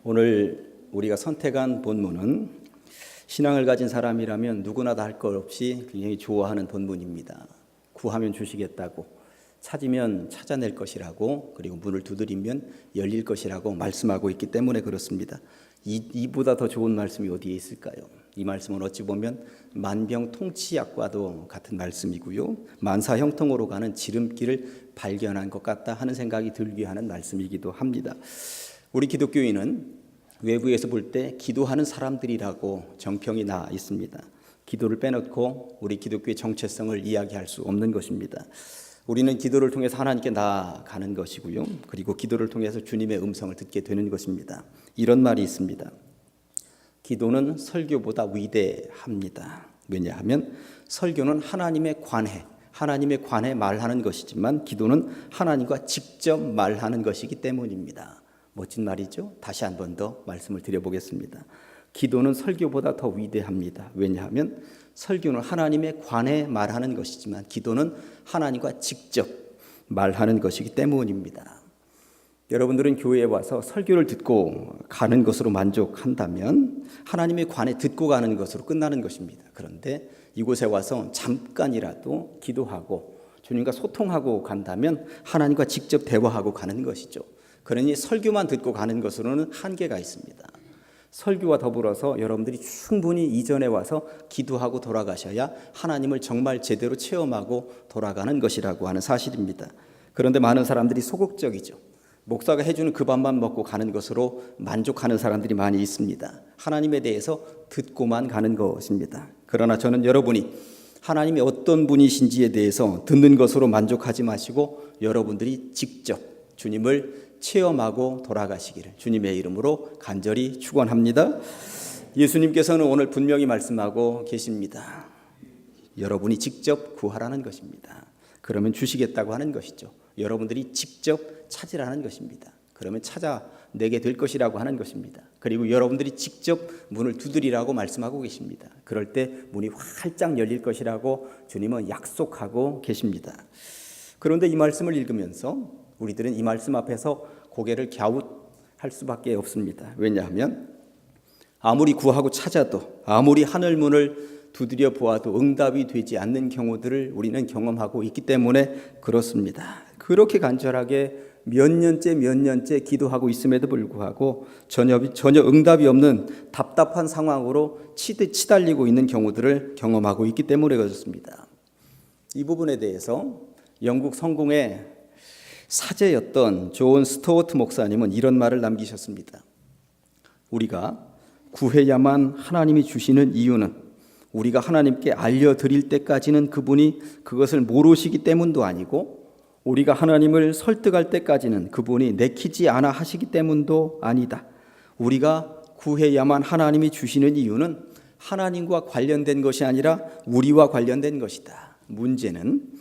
오늘 우리가 선택한 본문은 신앙을 가진 사람이라면 누구나 다 할 것 없이 굉장히 좋아하는 본문입니다. 구하면 주시겠다고, 찾으면 찾아낼 것이라고, 그리고 문을 두드리면 열릴 것이라고 말씀하고 있기 때문에 그렇습니다. 이보다 더 좋은 말씀이 어디에 있을까요? 이 말씀은 어찌 보면 만병통치약과도 같은 말씀이고요, 만사형통으로 가는 지름길을 발견한 것 같다 하는 생각이 들게 하는 말씀이기도 합니다. 우리 기독교인은 외부에서 볼 때 기도하는 사람들이라고 정평이 나 있습니다. 기도를 빼놓고 우리 기독교의 정체성을 이야기할 수 없는 것입니다. 우리는 기도를 통해서 하나님께 나아가는 것이고요, 그리고 기도를 통해서 주님의 음성을 듣게 되는 것입니다. 이런 말이 있습니다. 기도는 설교보다 위대합니다. 왜냐하면 설교는 하나님에 관해 말하는 것이지만 기도는 하나님과 직접 말하는 것이기 때문입니다. 멋진 말이죠. 다시 한 번 더 말씀을 드려보겠습니다. 기도는 설교보다 더 위대합니다. 왜냐하면 설교는 하나님에 관해 말하는 것이지만 기도는 하나님과 직접 말하는 것이기 때문입니다. 여러분들은 교회에 와서 설교를 듣고 가는 것으로 만족한다면 하나님에 관해 듣고 가는 것으로 끝나는 것입니다. 그런데 이곳에 와서 잠깐이라도 기도하고 주님과 소통하고 간다면 하나님과 직접 대화하고 가는 것이죠. 그러니 설교만 듣고 가는 것으로는 한계가 있습니다. 설교와 더불어서 여러분들이 충분히 이전에 와서 기도하고 돌아가셔야 하나님을 정말 제대로 체험하고 돌아가는 것이라고 하는 사실입니다. 그런데 많은 사람들이 소극적이죠. 목사가 해주는 그 밥만 먹고 가는 것으로 만족하는 사람들이 많이 있습니다. 하나님에 대해서 듣고만 가는 것입니다. 그러나 저는 여러분이 하나님이 어떤 분이신지에 대해서 듣는 것으로 만족하지 마시고 여러분들이 직접 주님을 체험하고 돌아가시기를 주님의 이름으로 간절히 축원합니다. 예수님께서는 오늘 분명히 말씀하고 계십니다. 여러분이 직접 구하라는 것입니다. 그러면 주시겠다고 하는 것이죠. 여러분들이 직접 찾으라는 것입니다. 그러면 찾아내게 될 것이라고 하는 것입니다. 그리고 여러분들이 직접 문을 두드리라고 말씀하고 계십니다. 그럴 때 문이 활짝 열릴 것이라고 주님은 약속하고 계십니다. 그런데 이 말씀을 읽으면서 우리들은 이 말씀 앞에서 고개를 갸웃할 수밖에 없습니다. 왜냐하면 아무리 구하고 찾아도, 아무리 하늘 문을 두드려 보아도 응답이 되지 않는 경우들을 우리는 경험하고 있기 때문에 그렇습니다. 그렇게 간절하게 몇 년째 기도하고 있음에도 불구하고 전혀 응답이 없는 답답한 상황으로 치달리고 있는 경우들을 경험하고 있기 때문에 그렇습니다. 이 부분에 대해서 영국 성공의 사제였던 존 스토어트 목사님은 이런 말을 남기셨습니다. 우리가 구해야만 하나님이 주시는 이유는 우리가 하나님께 알려드릴 때까지는 그분이 그것을 모르시기 때문도 아니고 우리가 하나님을 설득할 때까지는 그분이 내키지 않아 하시기 때문도 아니다. 우리가 구해야만 하나님이 주시는 이유는 하나님과 관련된 것이 아니라 우리와 관련된 것이다. 문제는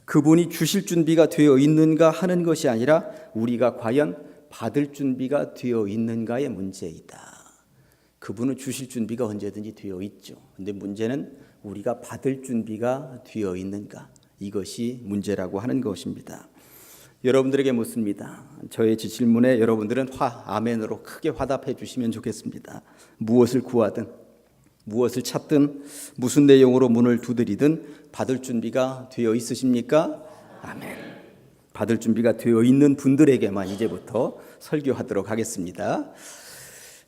그분이 주실 준비가 되어 있는가 하는 것이 아니라 우리가 과연 받을 준비가 되어 있는가의 문제이다. 그분은 주실 준비가 언제든지 되어 있죠. 그런데 문제는 우리가 받을 준비가 되어 있는가, 이것이 문제라고 하는 것입니다. 여러분들에게 묻습니다. 저의 질문에 여러분들은 아멘으로 크게 화답해 주시면 좋겠습니다. 무엇을 구하든, 무엇을 찾든, 무슨 내용으로 문을 두드리든 받을 준비가 되어 있으십니까? 아멘. 받을 준비가 되어 있는 분들에게만 이제부터 설교하도록 하겠습니다.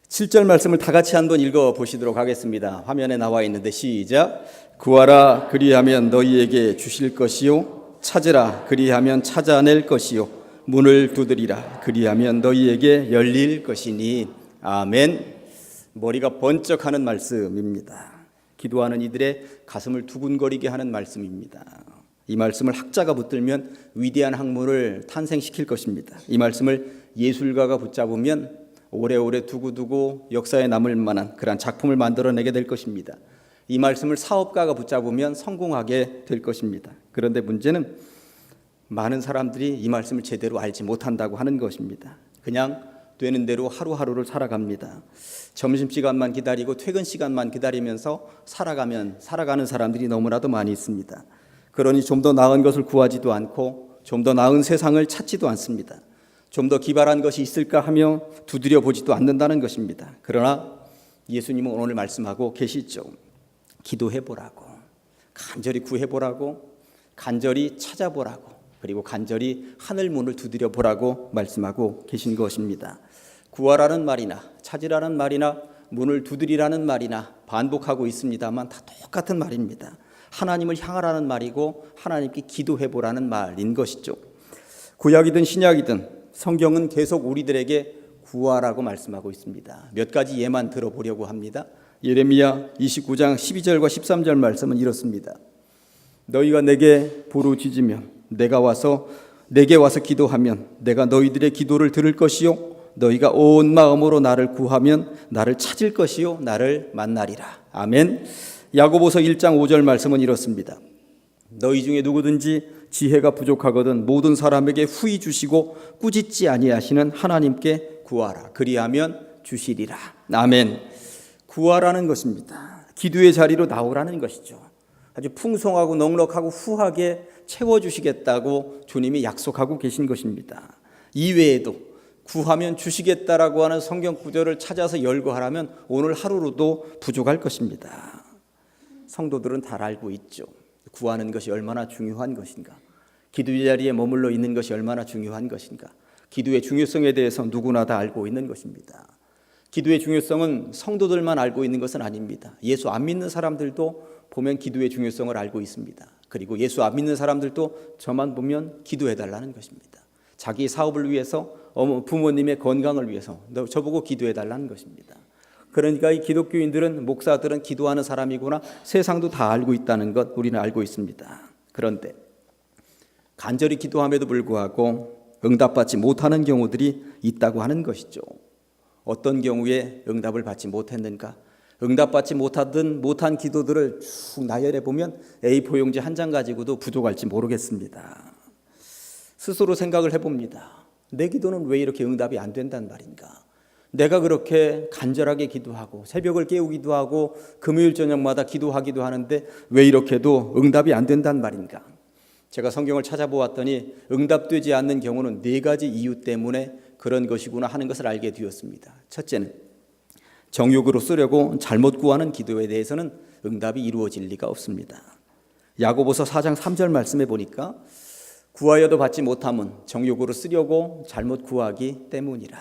7절 말씀을 다 같이 한번 읽어보시도록 하겠습니다. 화면에 나와 있는데 시작. 구하라 그리하면 너희에게 주실 것이요, 찾으라 그리하면 찾아낼 것이요, 문을 두드리라 그리하면 너희에게 열릴 것이니. 아멘. 머리가 번쩍하는 말씀입니다. 기도하는 이들의 가슴을 두근거리게 하는 말씀입니다. 이 말씀을 학자가 붙들면 위대한 학문을 탄생시킬 것입니다. 이 말씀을 예술가가 붙잡으면 오래오래 두고두고 역사에 남을 만한 그런 작품을 만들어내게 될 것입니다. 이 말씀을 사업가가 붙잡으면 성공하게 될 것입니다. 그런데 문제는 많은 사람들이 이 말씀을 제대로 알지 못한다고 하는 것입니다. 그냥 되는 대로 하루하루를 살아갑니다. 점심시간만 기다리고 퇴근 시간만 기다리면서 살아가는 사람들이 너무나도 많이 있습니다. 그러니 좀 더 나은 것을 구하지도 않고 좀 더 나은 세상을 찾지도 않습니다. 좀 더 기발한 것이 있을까 하며 두드려 보지도 않는다는 것입니다. 그러나 예수님은 오늘 말씀하고 계시죠. 기도해보라고, 간절히 구해보라고, 간절히 찾아보라고, 그리고 간절히 하늘 문을 두드려 보라고 말씀하고 계신 것입니다. 구하라는 말이나 찾으라는 말이나 문을 두드리라는 말이나 반복하고 있습니다만 다 똑같은 말입니다. 하나님을 향하라는 말이고 하나님께 기도해보라는 말인 것이죠. 구약이든 신약이든 성경은 계속 우리들에게 구하라고 말씀하고 있습니다. 몇 가지 예만 들어보려고 합니다. 예레미야 29장 12절과 13절 말씀은 이렇습니다. 너희가 내게 부르짖으면 내게 와서 기도하면 내가 너희들의 기도를 들을 것이요 너희가 온 마음으로 나를 구하면 나를 찾을 것이요 나를 만나리라. 아멘. 야고보서 1장 5절 말씀은 이렇습니다. 너희 중에 누구든지 지혜가 부족하거든 모든 사람에게 후히 주시고 꾸짖지 아니하시는 하나님께 구하라. 그리하면 주시리라. 아멘. 구하라는 것입니다. 기도의 자리로 나오라는 것이죠. 아주 풍성하고 넉넉하고 후하게 채워주시겠다고 주님이 약속하고 계신 것입니다. 이외에도 구하면 주시겠다라고 하는 성경 구절을 찾아서 열거하라면 오늘 하루로도 부족할 것입니다. 성도들은 잘 알고 있죠. 구하는 것이 얼마나 중요한 것인가, 기도의 자리에 머물러 있는 것이 얼마나 중요한 것인가, 기도의 중요성에 대해서 누구나 다 알고 있는 것입니다. 기도의 중요성은 성도들만 알고 있는 것은 아닙니다. 예수 안 믿는 사람들도 보면 기도의 중요성을 알고 있습니다. 그리고 예수 안 믿는 사람들도 저만 보면 기도해달라는 것입니다. 자기 사업을 위해서, 부모님의 건강을 위해서 저보고 기도해달라는 것입니다. 그러니까 이 기독교인들은, 목사들은 기도하는 사람이구나 세상도 다 알고 있다는 것 우리는 알고 있습니다. 그런데 간절히 기도함에도 불구하고 응답받지 못하는 경우들이 있다고 하는 것이죠. 어떤 경우에 응답을 받지 못했는가? 응답받지 못한 기도들을 쭉 나열해 보면 A4 용지 한 장 가지고도 부족할지 모르겠습니다. 스스로 생각을 해봅니다. 내 기도는 왜 이렇게 응답이 안 된단 말인가? 내가 그렇게 간절하게 기도하고 새벽을 깨우기도 하고 금요일 저녁마다 기도하기도 하는데 왜 이렇게도 응답이 안 된단 말인가? 제가 성경을 찾아보았더니 응답되지 않는 경우는 4가지 이유 때문에 그런 것이구나 하는 것을 알게 되었습니다. 첫째는 정욕으로 쓰려고 잘못 구하는 기도에 대해서는 응답이 이루어질 리가 없습니다. 야고보서 4장 3절 말씀해 보니까 구하여도 받지 못함은 정욕으로 쓰려고 잘못 구하기 때문이라.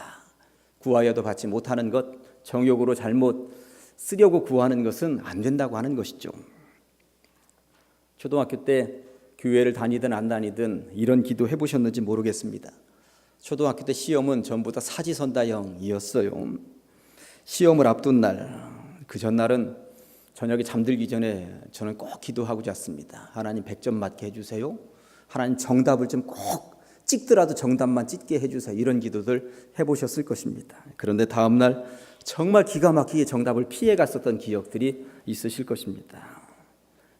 구하여도 받지 못하는 것, 정욕으로 잘못 쓰려고 구하는 것은 안 된다고 하는 것이죠. 초등학교 때 교회를 다니든 안 다니든 이런 기도 해보셨는지 모르겠습니다. 초등학교 때 시험은 전부 다 사지선다형이었어요. 시험을 앞둔 날, 그 전날은 저녁에 잠들기 전에 저는 꼭 기도하고 잤습니다. 하나님 100점 맞게 해주세요. 하나님 정답을 좀 꼭 찍더라도 정답만 찍게 해주세요. 이런 기도들 해보셨을 것입니다. 그런데 다음날 정말 기가 막히게 정답을 피해갔었던 기억들이 있으실 것입니다.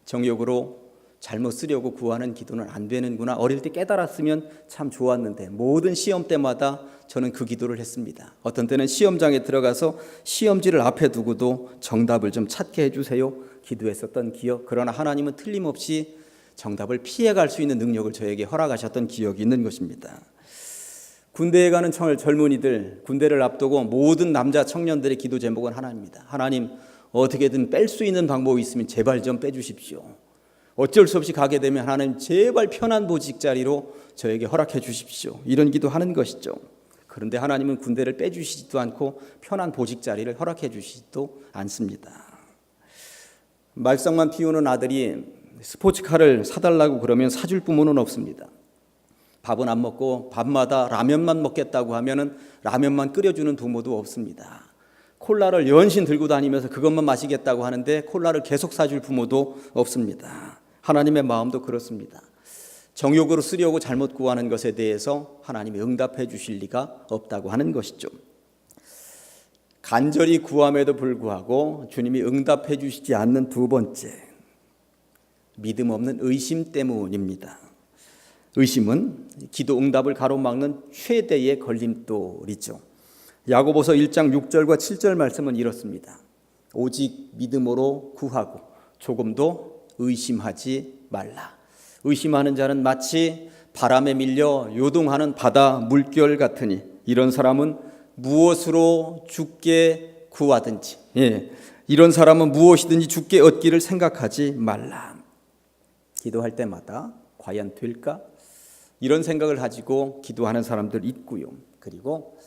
정욕으로 잘못 쓰려고 구하는 기도는 안 되는구나. 어릴 때 깨달았으면 참 좋았는데 모든 시험 때마다 저는 그 기도를 했습니다. 어떤 때는 시험장에 들어가서 시험지를 앞에 두고도 정답을 좀 찾게 해주세요 기도했었던 기억. 그러나 하나님은 틀림없이 정답을 피해갈 수 있는 능력을 저에게 허락하셨던 기억이 있는 것입니다. 군대에 가는 젊은이들, 군대를 앞두고 모든 남자 청년들의 기도 제목은 하나입니다. 하나님, 어떻게든 뺄 수 있는 방법이 있으면 제발 좀 빼주십시오. 어쩔 수 없이 가게 되면 하나님 제발 편한 보직 자리로 저에게 허락해 주십시오. 이런 기도하는 것이죠. 그런데 하나님은 군대를 빼주시지도 않고 편한 보직 자리를 허락해 주시지도 않습니다. 말썽만 피우는 아들이 스포츠카를 사달라고 그러면 사줄 부모는 없습니다. 밥은 안 먹고 밤마다 라면만 먹겠다고 하면은 라면만 끓여주는 부모도 없습니다. 콜라를 연신 들고 다니면서 그것만 마시겠다고 하는데 콜라를 계속 사줄 부모도 없습니다. 하나님의 마음도 그렇습니다. 정욕으로 쓰려고 잘못 구하는 것에 대해서 하나님이 응답해 주실 리가 없다고 하는 것이죠. 간절히 구함에도 불구하고 주님이 응답해 주시지 않는 두 번째, 믿음 없는 의심 때문입니다. 의심은 기도 응답을 가로막는 최대의 걸림돌이죠. 야고보서 1장 6절과 7절 말씀은 이렇습니다. 오직 믿음으로 구하고 조금도 의심하지 말라. 의심하는 자는 마치 바람에 밀려 요동하는 바다 물결 같으니 이런 사람은 무엇으로 죽게 구하든지 이런 사람은 무엇이든지 죽게 얻기를 생각하지 말라. 기도할 때마다 과연 될까? 이런 생각을 가지고 기도하는 사람들 있고요. 그리고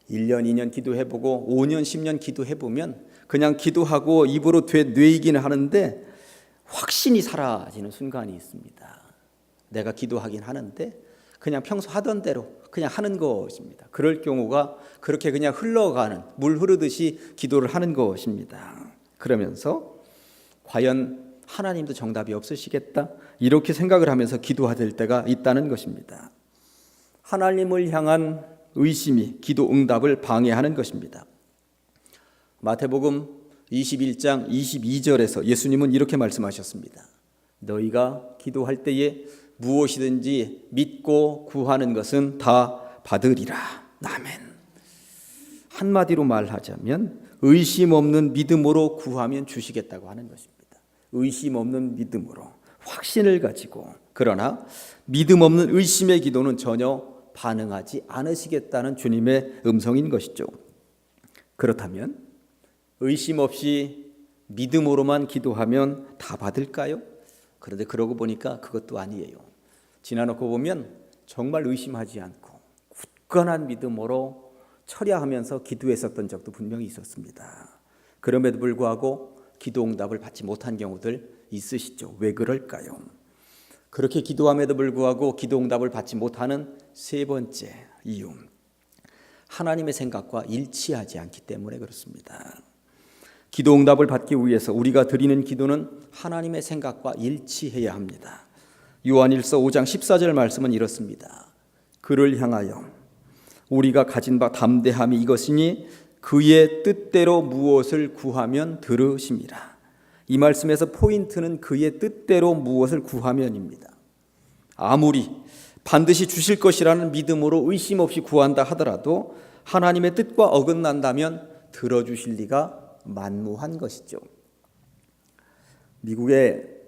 1년, 2년 기도해보고 5년, 10년 기도해보면 그냥 기도하고 입으로 되뇌이기는 하는데 확신이 사라지는 순간이 있습니다. 내가 기도하긴 하는데 그냥 평소 하던 대로 그냥 하는 것입니다. 그럴 경우가 그렇게 그냥 흘러가는 물 흐르듯이 기도를 하는 것입니다. 그러면서 과연 하나님도 정답이 없으시겠다 이렇게 생각을 하면서 기도할 때가 있다는 것입니다. 하나님을 향한 의심이 기도 응답을 방해하는 것입니다. 마태복음 21장 22절에서 예수님은 이렇게 말씀하셨습니다. 너희가 기도할 때에 무엇이든지 믿고 구하는 것은 다 받으리라. 아멘. 한마디로 말하자면 의심 없는 믿음으로 구하면 주시겠다고 하는 것입니다. 의심 없는 믿음으로 확신을 가지고, 그러나 믿음 없는 의심의 기도는 전혀 반응하지 않으시겠다는 주님의 음성인 것이죠. 그렇다면 의심 없이 믿음으로만 기도하면 다 받을까요? 그런데 그러고 보니까 그것도 아니에요. 지나놓고 보면 정말 의심하지 않고 굳건한 믿음으로 철야하면서 기도했었던 적도 분명히 있었습니다. 그럼에도 불구하고 기도 응답을 받지 못한 경우들 있으시죠. 왜 그럴까요? 그렇게 기도함에도 불구하고 기도 응답을 받지 못하는 세 번째 이유, 하나님의 생각과 일치하지 않기 때문에 그렇습니다. 기도 응답을 받기 위해서 우리가 드리는 기도는 하나님의 생각과 일치해야 합니다. 요한일서 5장 14절 말씀은 이렇습니다. 그를 향하여 우리가 가진 바 담대함이 이것이니 그의 뜻대로 무엇을 구하면 들으심이라. 이 말씀에서 포인트는 그의 뜻대로 무엇을 구하면입니다. 아무리 반드시 주실 것이라는 믿음으로 의심 없이 구한다 하더라도 하나님의 뜻과 어긋난다면 들어주실 리가 만무한 것이죠. 미국의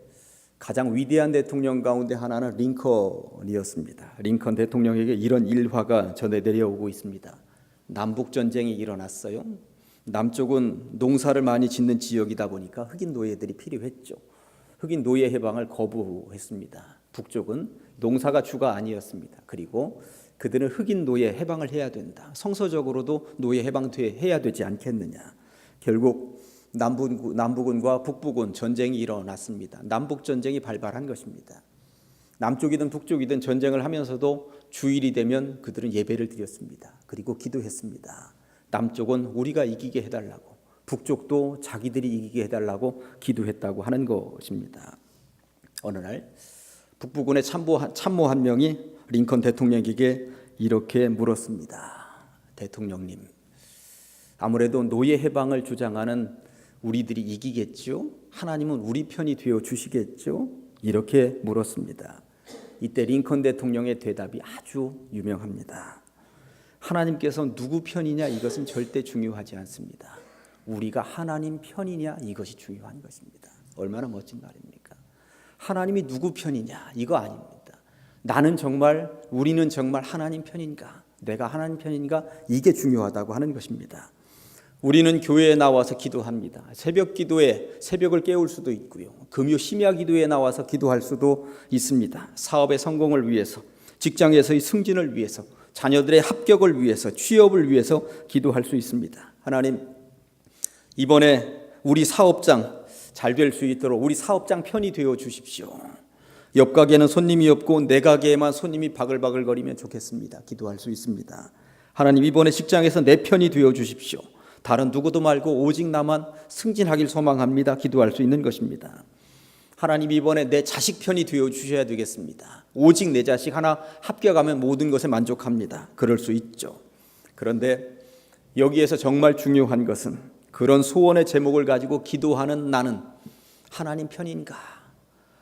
가장 위대한 대통령 가운데 하나는 링컨이었습니다. 링컨 대통령에게 이런 일화가 전해 내려오고 있습니다. 남북전쟁이 일어났어요. 남쪽은 농사를 많이 짓는 지역이다 보니까 흑인 노예들이 필요했죠. 흑인 노예 해방을 거부했습니다. 북쪽은 농사가 주가 아니었습니다. 그리고 그들은 흑인 노예 해방을 해야 된다. 성서적으로도 노예 해방해야 되지 않겠느냐. 결국 남부군과 북부군 전쟁이 일어났습니다. 남북전쟁이 발발한 것입니다. 남쪽이든 북쪽이든 전쟁을 하면서도 주일이 되면 그들은 예배를 드렸습니다. 그리고 기도했습니다. 남쪽은 우리가 이기게 해달라고, 북쪽도 자기들이 이기게 해달라고 기도했다고 하는 것입니다. 어느 날 북부군의 참모 한 명이 링컨 대통령에게 이렇게 물었습니다. 대통령님, 아무래도 노예 해방을 주장하는 우리들이 이기겠죠? 하나님은 우리 편이 되어 주시겠죠? 이렇게 물었습니다. 이때 링컨 대통령의 대답이 아주 유명합니다. 하나님께서 누구 편이냐 이것은 절대 중요하지 않습니다. 우리가 하나님 편이냐 이것이 중요한 것입니다. 얼마나 멋진 말입니까? 하나님이 누구 편이냐 이거 아닙니다. 우리는 정말 하나님 편인가? 내가 하나님 편인가? 이게 중요하다고 하는 것입니다. 우리는 교회에 나와서 기도합니다. 새벽 기도에 새벽을 깨울 수도 있고요. 금요 심야 기도에 나와서 기도할 수도 있습니다. 사업의 성공을 위해서, 직장에서의 승진을 위해서, 자녀들의 합격을 위해서, 취업을 위해서 기도할 수 있습니다. 하나님, 이번에 우리 사업장 잘 될 수 있도록 우리 사업장 편이 되어 주십시오. 옆 가게는 손님이 없고 내 가게에만 손님이 바글바글거리면 좋겠습니다. 기도할 수 있습니다. 하나님, 이번에 직장에서 내 편이 되어 주십시오. 다른 누구도 말고 오직 나만 승진하길 소망합니다. 기도할 수 있는 것입니다. 하나님, 이번에 내 자식 편이 되어 주셔야 되겠습니다. 오직 내 자식 하나 합격하면 모든 것에 만족합니다. 그럴 수 있죠. 그런데 여기에서 정말 중요한 것은 그런 소원의 제목을 가지고 기도하는 나는 하나님 편인가?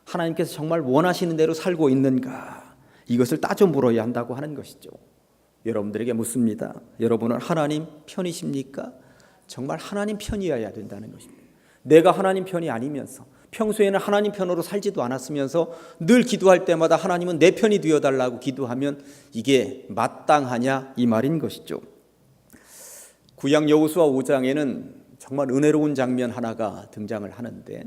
하나님께서 정말 원하시는 대로 살고 있는가? 이것을 따져 물어야 한다고 하는 것이죠. 여러분들에게 묻습니다. 여러분은 하나님 편이십니까? 정말 하나님 편이어야 된다는 것입니다. 내가 하나님 편이 아니면서 평소에는 하나님 편으로 살지도 않았으면서 늘 기도할 때마다 하나님은 내 편이 되어달라고 기도하면 이게 마땅하냐 이 말인 것이죠. 구약 여호수아 5장에는 정말 은혜로운 장면 하나가 등장을 하는데,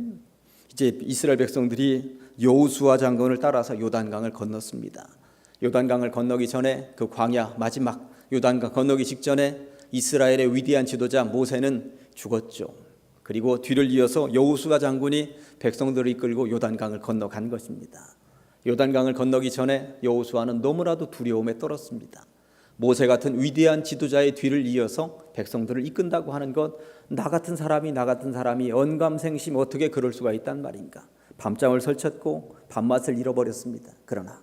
이제 이스라엘 백성들이 여호수아 장군을 따라서 요단강을 건넜습니다. 요단강을 건너기 전에 그 광야 마지막 요단강 건너기 직전에 이스라엘의 위대한 지도자 모세는 죽었죠. 그리고 뒤를 이어서 여호수아 장군이 백성들을 이끌고 요단강을 건너간 것입니다. 요단강을 건너기 전에 여호수아는 너무나도 두려움에 떨었습니다. 모세 같은 위대한 지도자의 뒤를 이어서 백성들을 이끈다고 하는 것, 나 같은 사람이 언감생심 어떻게 그럴 수가 있단 말인가. 밤잠을 설쳤고 밤맛을 잃어버렸습니다. 그러나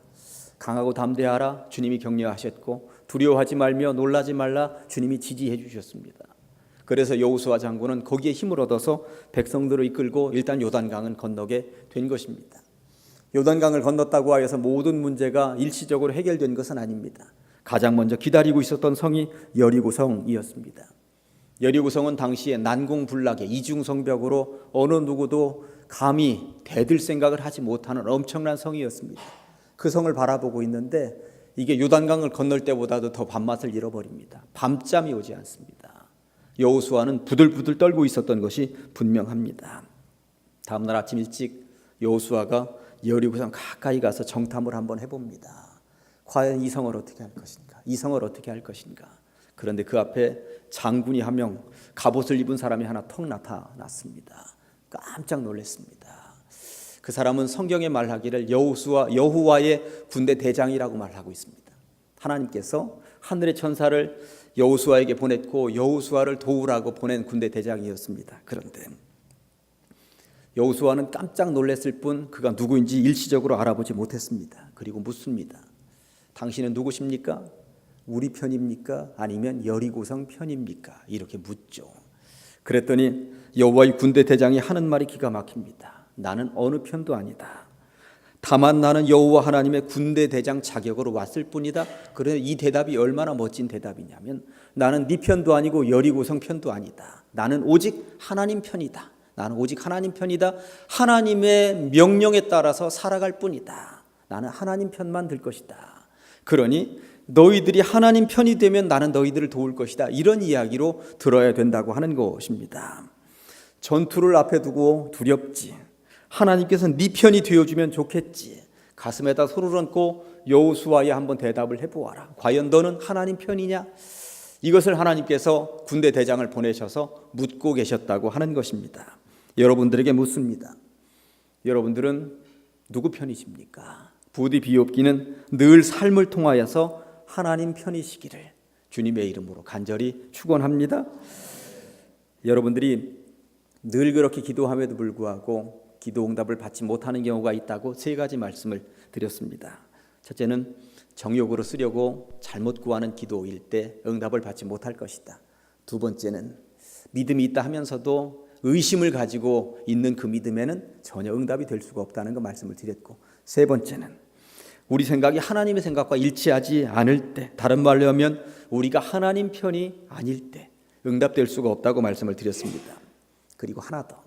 강하고 담대하라 주님이 격려하셨고, 두려워하지 말며 놀라지 말라 주님이 지지해 주셨습니다. 그래서 여호수아 장군은 거기에 힘을 얻어서 백성들을 이끌고 일단 요단강을 건너게 된 것입니다. 요단강을 건넜다고 하여서 모든 문제가 일시적으로 해결된 것은 아닙니다. 가장 먼저 기다리고 있었던 성이 여리고성이었습니다. 여리고성은 당시에 난공불락의 이중성벽으로 어느 누구도 감히 대들 생각을 하지 못하는 엄청난 성이었습니다. 그 성을 바라보고 있는데 이게 요단강을 건널 때보다도 더 밤맛을 잃어버립니다. 밤잠이 오지 않습니다. 여호수아는 부들부들 떨고 있었던 것이 분명합니다. 다음 날 아침 일찍 여호수아가 여리고성 가까이 가서 정탐을 한번 해봅니다. 과연 이 성을 어떻게 할 것인가? 이 성을 어떻게 할 것인가? 그런데 그 앞에 장군이 한 명, 갑옷을 입은 사람이 하나 턱 나타났습니다. 깜짝 놀랐습니다. 그 사람은 성경에 말하기를 여호와의 군대 대장이라고 말하고 있습니다. 하나님께서 하늘의 천사를 여호수아에게 보냈고 여호수아를 도우라고 보낸 군대 대장이었습니다. 그런데 여호수아는 깜짝 놀랐을 뿐 그가 누구인지 일시적으로 알아보지 못했습니다. 그리고 묻습니다. 당신은 누구십니까? 우리 편입니까? 아니면 여리고성 편입니까? 이렇게 묻죠. 그랬더니 여호와의 군대 대장이 하는 말이 기가 막힙니다. 나는 어느 편도 아니다. 다만 나는 여호와 하나님의 군대 대장 자격으로 왔을 뿐이다. 그런데 이 대답이 얼마나 멋진 대답이냐면, 나는 네 편도 아니고 여리고성 편도 아니다. 나는 오직 하나님 편이다. 나는 오직 하나님 편이다. 하나님의 명령에 따라서 살아갈 뿐이다. 나는 하나님 편만 들 것이다. 그러니 너희들이 하나님 편이 되면 나는 너희들을 도울 것이다. 이런 이야기로 들어야 된다고 하는 것입니다. 전투를 앞에 두고 두렵지. 하나님께서 네 편이 되어주면 좋겠지. 가슴에다 손을 얹고 여호수아에 한번 대답을 해보아라. 과연 너는 하나님 편이냐? 이것을 하나님께서 군대 대장을 보내셔서 묻고 계셨다고 하는 것입니다. 여러분들에게 묻습니다. 여러분들은 누구 편이십니까? 부디 비옵기는 늘 삶을 통하여서 하나님 편이시기를 주님의 이름으로 간절히 축원합니다. 여러분들이 늘 그렇게 기도함에도 불구하고 기도 응답을 받지 못하는 경우가 있다고 세 가지 말씀을 드렸습니다. 첫째는 정욕으로 쓰려고 잘못 구하는 기도일 때 응답을 받지 못할 것이다. 두 번째는 믿음이 있다 하면서도 의심을 가지고 있는 그 믿음에는 전혀 응답이 될 수가 없다는 거 말씀을 드렸고, 세 번째는 우리 생각이 하나님의 생각과 일치하지 않을 때, 다른 말로 하면 우리가 하나님 편이 아닐 때 응답될 수가 없다고 말씀을 드렸습니다. 그리고 하나 더,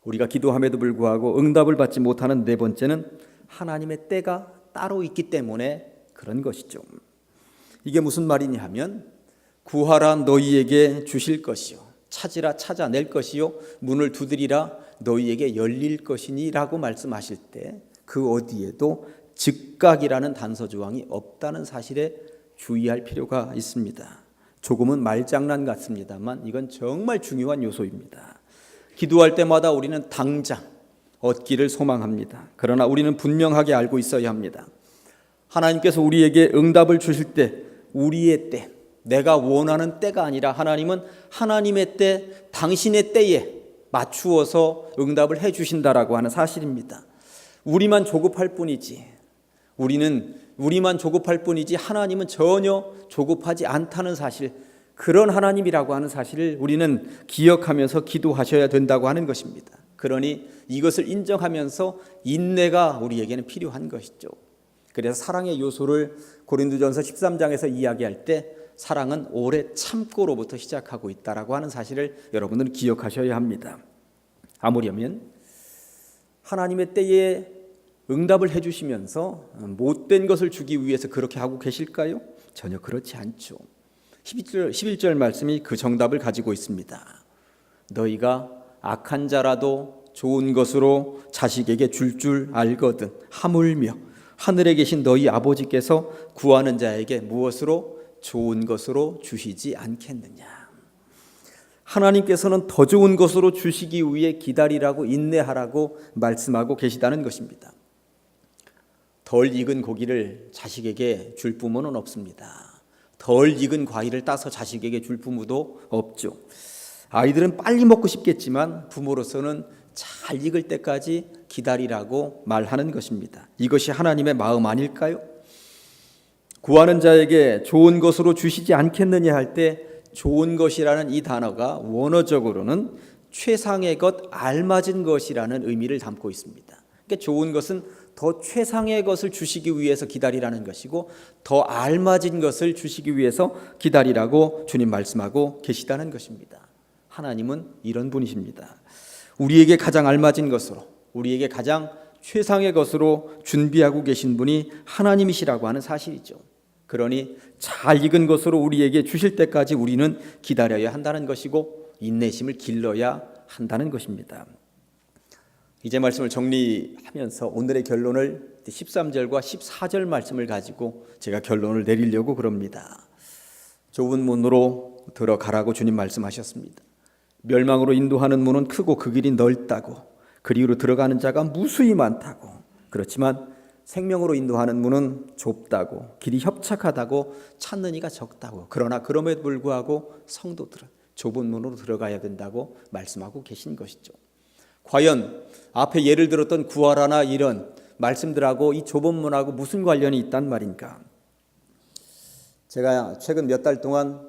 우리가 기도함에도 불구하고 응답을 받지 못하는 네 번째는 하나님의 때가 따로 있기 때문에 그런 것이죠. 이게 무슨 말이냐 하면, 구하라 너희에게 주실 것이요, 찾으라 찾아낼 것이요, 문을 두드리라 너희에게 열릴 것이니 라고 말씀하실 때 그 어디에도 즉각이라는 단서 조항이 없다는 사실에 주의할 필요가 있습니다. 조금은 말장난 같습니다만 이건 정말 중요한 요소입니다. 기도할 때마다 우리는 당장 얻기를 소망합니다. 그러나 우리는 분명하게 알고 있어야 합니다. 하나님께서 우리에게 응답을 주실 때 우리의 때, 내가 원하는 때가 아니라 하나님은 하나님의 때, 당신의 때에 맞추어서 응답을 해 주신다라고 하는 사실입니다. 우리만 조급할 뿐이지 하나님은 전혀 조급하지 않다는 사실, 그런 하나님이라고 하는 사실을 우리는 기억하면서 기도하셔야 된다고 하는 것입니다. 그러니 이것을 인정하면서 인내가 우리에게는 필요한 것이죠. 그래서 사랑의 요소를 고린도전서 13장에서 이야기할 때 사랑은 오래 참고로부터 시작하고 있다라고 하는 사실을 여러분들은 기억하셔야 합니다. 아무려면 하나님의 때에 응답을 해주시면서 못된 것을 주기 위해서 그렇게 하고 계실까요? 전혀 그렇지 않죠. 11절 말씀이 그 정답을 가지고 있습니다. 너희가 악한 자라도 좋은 것으로 자식에게 줄 알거든 하물며 하늘에 계신 너희 아버지께서 구하는 자에게 무엇으로? 좋은 것으로 주시지 않겠느냐. 하나님께서는 더 좋은 것으로 주시기 위해 기다리라고 인내하라고 말씀하고 계시다는 것입니다. 덜 익은 고기를 자식에게 줄 부모는 없습니다. 덜 익은 과일을 따서 자식에게 줄 부모도 없죠. 아이들은 빨리 먹고 싶겠지만 부모로서는 잘 익을 때까지 기다리라고 말하는 것입니다. 이것이 하나님의 마음 아닐까요? 구하는 자에게 좋은 것으로 주시지 않겠느냐 할 때 좋은 것이라는 이 단어가 원어적으로는 최상의 것, 알맞은 것이라는 의미를 담고 있습니다. 그러니까 좋은 것은 더 최상의 것을 주시기 위해서 기다리라는 것이고 더 알맞은 것을 주시기 위해서 기다리라고 주님 말씀하고 계시다는 것입니다. 하나님은 이런 분이십니다. 우리에게 가장 알맞은 것으로, 우리에게 가장 최상의 것으로 준비하고 계신 분이 하나님이시라고 하는 사실이죠. 그러니 잘 익은 것으로 우리에게 주실 때까지 우리는 기다려야 한다는 것이고 인내심을 길러야 한다는 것입니다. 이제 말씀을 정리하면서 오늘의 결론을 13절과 14절 말씀을 가지고 제가 결론을 내리려고 그럽니다. 좁은 문으로 들어가라고 주님 말씀하셨습니다. 멸망으로 인도하는 문은 크고 그 길이 넓다고, 그리로 들어가는 자가 무수히 많다고. 그렇지만 생명으로 인도하는 문은 좁다고, 길이 협착하다고, 찾는 이가 적다고. 그러나 그럼에도 불구하고 성도들은 좁은 문으로 들어가야 된다고 말씀하고 계신 것이죠. 과연 앞에 예를 들었던 구하라나 이런 말씀들하고 이 좁은 문하고 무슨 관련이 있단 말인가? 제가 최근 몇 달 동안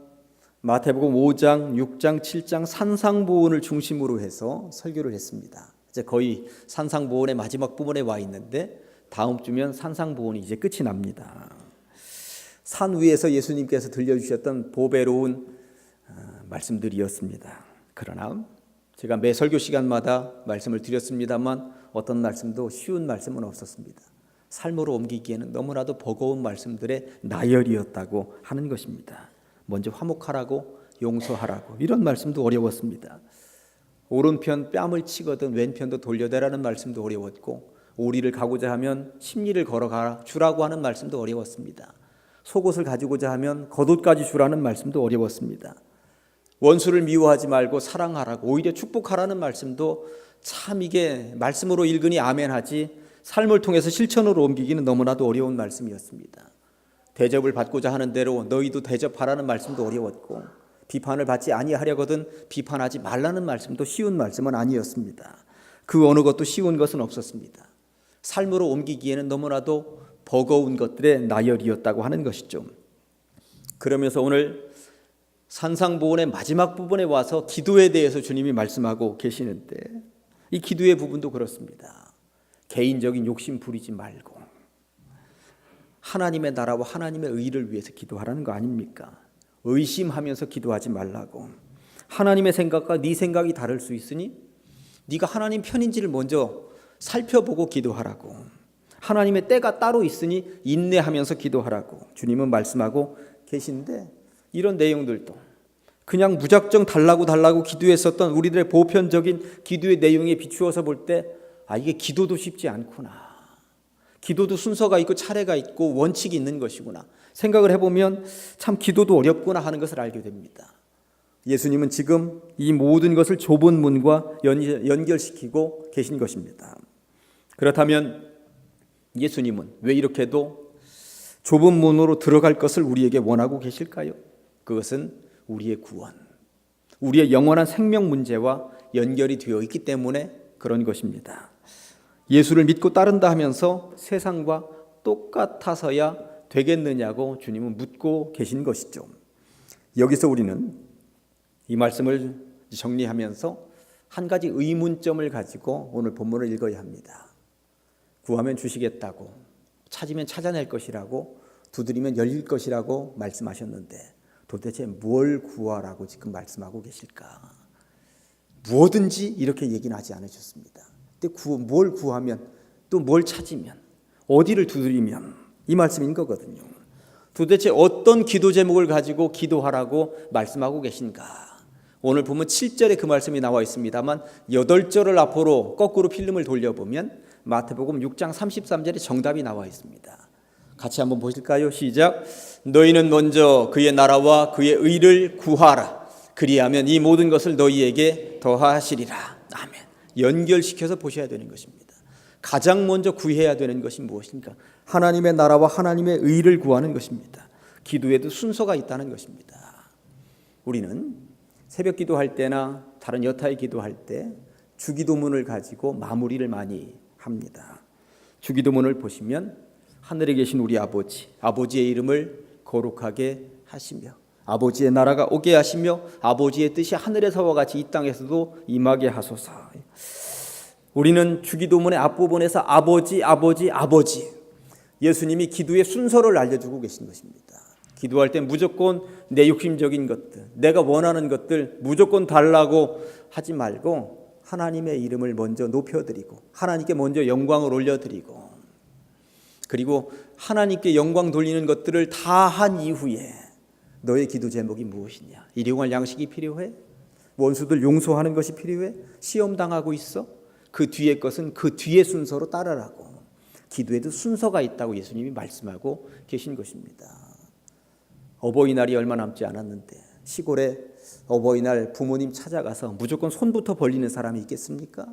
마태복음 5장, 6장, 7장 산상보훈을 중심으로 해서 설교를 했습니다. 이제 거의 산상보훈의 마지막 부분에 와 있는데 다음 주면 산상보훈이 이제 끝이 납니다. 산 위에서 예수님께서 들려주셨던 보배로운 말씀들이었습니다. 그러나 제가 매 설교 시간마다 말씀을 드렸습니다만 어떤 말씀도 쉬운 말씀은 없었습니다. 삶으로 옮기기에는 너무나도 버거운 말씀들의 나열이었다고 하는 것입니다. 먼저 화목하라고, 용서하라고, 이런 말씀도 어려웠습니다. 오른편 뺨을 치거든 왼편도 돌려대라는 말씀도 어려웠고, 오리를 가고자 하면 십리를 걸어가 주라고 하는 말씀도 어려웠습니다. 속옷을 가지고자 하면 겉옷까지 주라는 말씀도 어려웠습니다. 원수를 미워하지 말고 사랑하라고, 오히려 축복하라는 말씀도 참 이게 말씀으로 읽으니 아멘하지 삶을 통해서 실천으로 옮기기는 너무나도 어려운 말씀이었습니다. 대접을 받고자 하는 대로 너희도 대접하라는 말씀도 어려웠고, 비판을 받지 아니하려거든 비판하지 말라는 말씀도 쉬운 말씀은 아니었습니다. 그 어느 것도 쉬운 것은 없었습니다. 삶으로 옮기기에는 너무나도 버거운 것들의 나열이었다고 하는 것이죠. 그러면서 오늘 산상보훈의 마지막 부분에 와서 기도에 대해서 주님이 말씀하고 계시는데, 이 기도의 부분도 그렇습니다. 개인적인 욕심 부리지 말고 하나님의 나라와 하나님의 의를 위해서 기도하라는 거 아닙니까? 의심하면서 기도하지 말라고. 하나님의 생각과 네 생각이 다를 수 있으니 네가 하나님 편인지를 먼저 살펴보고 기도하라고. 하나님의 때가 따로 있으니 인내하면서 기도하라고 주님은 말씀하고 계신데, 이런 내용들도 그냥 무작정 달라고 기도했었던 우리들의 보편적인 기도의 내용에 비추어서 볼 때 이게 기도도 쉽지 않구나. 기도도 순서가 있고 차례가 있고 원칙이 있는 것이구나. 생각을 해보면 참 기도도 어렵구나 하는 것을 알게 됩니다. 예수님은 지금 이 모든 것을 좁은 문과 연결시키고 계신 것입니다. 그렇다면 예수님은 왜 이렇게도 좁은 문으로 들어갈 것을 우리에게 원하고 계실까요? 그것은 우리의 구원, 우리의 영원한 생명 문제와 연결이 되어 있기 때문에 그런 것입니다. 예수를 믿고 따른다 하면서 세상과 똑같아서야 되겠느냐고 주님은 묻고 계신 것이죠. 여기서 우리는 이 말씀을 정리하면서 한 가지 의문점을 가지고 오늘 본문을 읽어야 합니다. 구하면 주시겠다고, 찾으면 찾아낼 것이라고, 두드리면 열릴 것이라고 말씀하셨는데 도대체 뭘 구하라고 지금 말씀하고 계실까? 무엇든지 이렇게 얘기는 하지 않으셨습니다. 근데 뭘 구하면, 또 뭘 찾으면, 어디를 두드리면, 이 말씀인 거거든요. 도대체 어떤 기도 제목을 가지고 기도하라고 말씀하고 계신가? 오늘 보면 7절에 그 말씀이 나와 있습니다만 8절을 앞으로 거꾸로 필름을 돌려보면 마태복음 6장 33절에 정답이 나와 있습니다. 같이 한번 보실까요? 시작. 너희는 먼저 그의 나라와 그의 의를 구하라. 그리하면 이 모든 것을 너희에게 더하시리라. 아멘. 연결시켜서 보셔야 되는 것입니다. 가장 먼저 구해야 되는 것이 무엇인가? 하나님의 나라와 하나님의 의를 구하는 것입니다. 기도에도 순서가 있다는 것입니다. 우리는 새벽 기도할 때나 다른 여타의 기도할 때 주기도문을 가지고 마무리를 많이 합니다. 주기도문을 보시면 하늘에 계신 우리 아버지, 아버지의 이름을 거룩하게 하시며 아버지의 나라가 오게 하시며 아버지의 뜻이 하늘에서와 같이 이 땅에서도 임하게 하소서. 우리는 주기도문의 앞부분에서 아버지, 아버지, 아버지, 예수님이 기도의 순서를 알려주고 계신 것입니다. 기도할 때 무조건 내 욕심적인 것들, 내가 원하는 것들 무조건 달라고 하지 말고 하나님의 이름을 먼저 높여드리고 하나님께 먼저 영광을 올려드리고, 그리고 하나님께 영광 돌리는 것들을 다 한 이후에 너의 기도 제목이 무엇이냐? 일용할 양식이 필요해? 원수들 용서하는 것이 필요해? 시험 당하고 있어? 그 뒤에 것은 그 뒤의 순서로 따르라고. 기도에도 순서가 있다고 예수님이 말씀하고 계신 것입니다. 어버이날이 얼마 남지 않았는데 시골에 어버이날 부모님 찾아가서 무조건 손부터 벌리는 사람이 있겠습니까?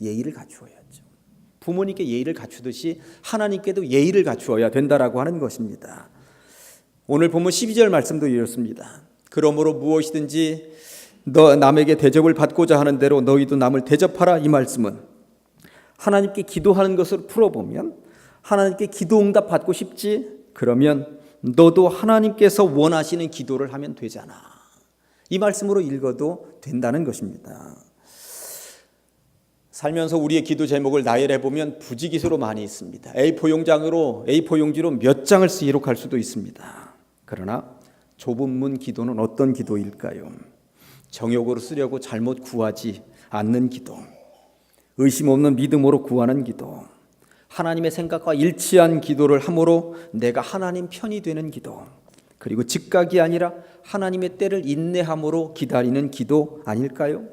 예의를 갖추어야죠. 부모님께 예의를 갖추듯이 하나님께도 예의를 갖추어야 된다라고 하는 것입니다. 오늘 보면 12절 말씀도 이렇습니다. 그러므로 무엇이든지 너 남에게 대접을 받고자 하는 대로 너희도 남을 대접하라. 이 말씀은 하나님께 기도하는 것을 풀어보면 하나님께 기도 응답 받고 싶지? 그러면 너도 하나님께서 원하시는 기도를 하면 되잖아. 이 말씀으로 읽어도 된다는 것입니다. 살면서 우리의 기도 제목을 나열해 보면 부지기수로 많이 있습니다. A4 용지로 몇 장을 기록할 수도 있습니다. 그러나 좁은 문 기도는 어떤 기도일까요? 정욕으로 쓰려고 잘못 구하지 않는 기도, 의심 없는 믿음으로 구하는 기도, 하나님의 생각과 일치한 기도를 함으로 내가 하나님 편이 되는 기도, 그리고 즉각이 아니라 하나님의 때를 인내함으로 기다리는 기도 아닐까요?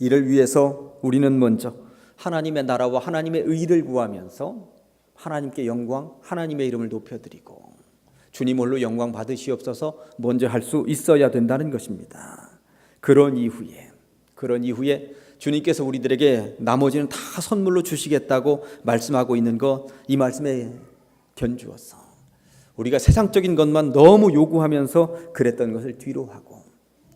이를 위해서 우리는 먼저 하나님의 나라와 하나님의 의를 구하면서 하나님께 영광, 하나님의 이름을 높여드리고 주님 홀로 영광 받으시옵소서 먼저 할 수 있어야 된다는 것입니다. 그런 이후에 주님께서 우리들에게 나머지는 다 선물로 주시겠다고 말씀하고 있는 것, 이 말씀에 견주어서 우리가 세상적인 것만 너무 요구하면서 그랬던 것을 뒤로 하고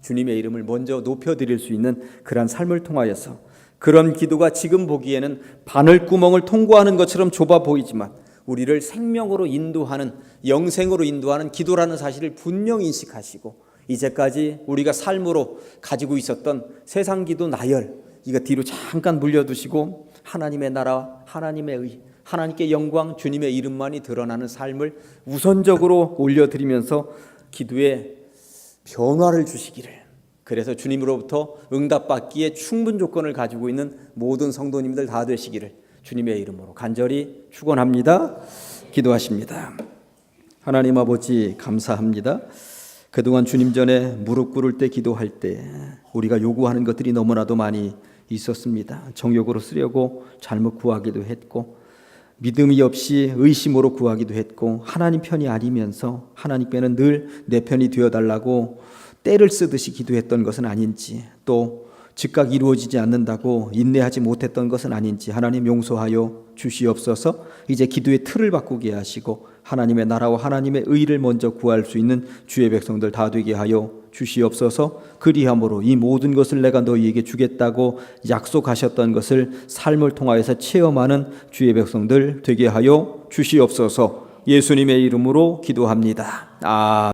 주님의 이름을 먼저 높여드릴 수 있는 그러한 삶을 통하여서, 그런 기도가 지금 보기에는 바늘구멍을 통과하는 것처럼 좁아 보이지만 우리를 생명으로 인도하는, 영생으로 인도하는 기도라는 사실을 분명히 인식하시고 이제까지 우리가 삶으로 가지고 있었던 세상 기도 나열, 이거 뒤로 잠깐 물려두시고 하나님의 나라, 하나님의 의, 하나님께 영광, 주님의 이름만이 드러나는 삶을 우선적으로 올려드리면서 기도에 변화를 주시기를, 그래서 주님으로부터 응답받기에 충분 조건을 가지고 있는 모든 성도님들 다 되시기를 주님의 이름으로 간절히 축원합니다. 기도하십니다. 하나님 아버지 감사합니다. 그동안 주님 전에 무릎 꿇을 때, 기도할 때 우리가 요구하는 것들이 너무나도 많이 있었습니다. 정욕으로 쓰려고 잘못 구하기도 했고, 믿음이 없이 의심으로 구하기도 했고, 하나님 편이 아니면서 하나님께는 늘 내 편이 되어달라고 때를 쓰듯이 기도했던 것은 아닌지, 또 즉각 이루어지지 않는다고 인내하지 못했던 것은 아닌지 하나님 용서하여 주시옵소서. 이제 기도의 틀을 바꾸게 하시고 하나님의 나라와 하나님의 의를 먼저 구할 수 있는 주의 백성들 다 되게 하여 주시옵소서. 그리함으로 이 모든 것을 내가 너희에게 주겠다고 약속하셨던 것을 삶을 통하여서 체험하는 주의 백성들 되게 하여 주시옵소서. 예수님의 이름으로 기도합니다.